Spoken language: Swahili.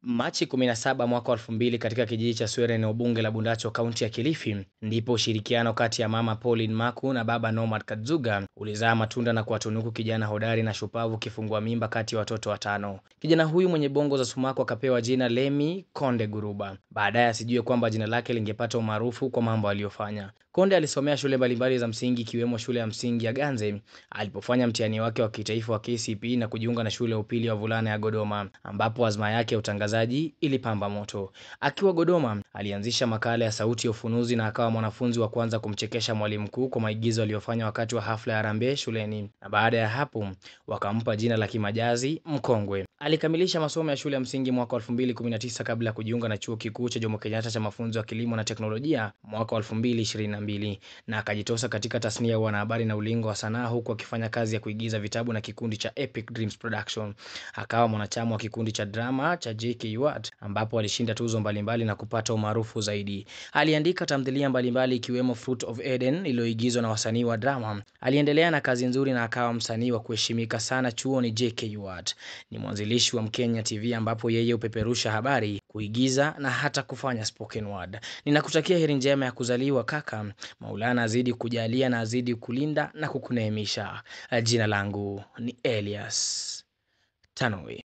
Machi 17 mwaka 2000 katika kijiji cha Swere, eneo bunge la Bundacho, kaunti ya Kilifi, ndipo ushirikiano kati ya mama Pauline Maku na baba Nomad Kadzuga ulizaa matunda na kuwatunuku kijana hodari na shupavu kifungua mimba kati ya watoto watano. Kijana huyu mwenye bongo za sumaku akapewa jina Lemi Konde Guruba. Baadaye asijue kwamba jina lake lingepata umaarufu kwa mambo aliyofanya. Konde alisomea shule mbalimbali za msingi ikiwemo shule ya msingi ya Ganze alipofanya mtihani wake wa kitaifa wa KCPE na kujiunga na shule ya upili ya wavulana ya Godoma, ambapo azma yake ya utangazaji ilipamba moto. Akiwa Godoma, alianzisha makala ya Sauti ya Ufunuzi na akawa mwanafunzi wa kwanza kumchekesha mwalimu mkuu kwa maigizo aliyofanya wakati wa hafla ya harambee shuleni. Na baada ya hapo, wakampa jina la kimajazi Mkongwe. Alikamilisha masomo ya shule ya msingi mwaka 2019 kabla ya kujiunga na chuo kikuu cha Jomo Kenyatta cha mafunzo ya kilimo na teknolojia mwaka 2022, na akajitosa katika tasnia ya wanahabari na ulingo wa sanaa, huku akifanya kazi ya kuigiza vitabu na kikundi cha Epic Dreams Production. Akawa mwanachama wa kikundi cha drama cha JKUAT ambapo alishinda tuzo mbalimbali na kupata umaarufu zaidi. Aliandika tamthilia mbalimbali ikiwemo Fruit of Eden iliyoigizwa na wasanii wa drama. Aliendelea na kazi nzuri na akawa msanii wa kuheshimika sana chuoni JKUAT. Ni mwanzilishi wa Mkenya TV ambapo yeye upeperusha habari, kuigiza na hata kufanya spoken word. Ninakutakia heri njema ya kuzaliwa kaka. Maulana azidi kujalia na azidi kulinda na kukuneemisha. Jina langu ni Elias Tanui.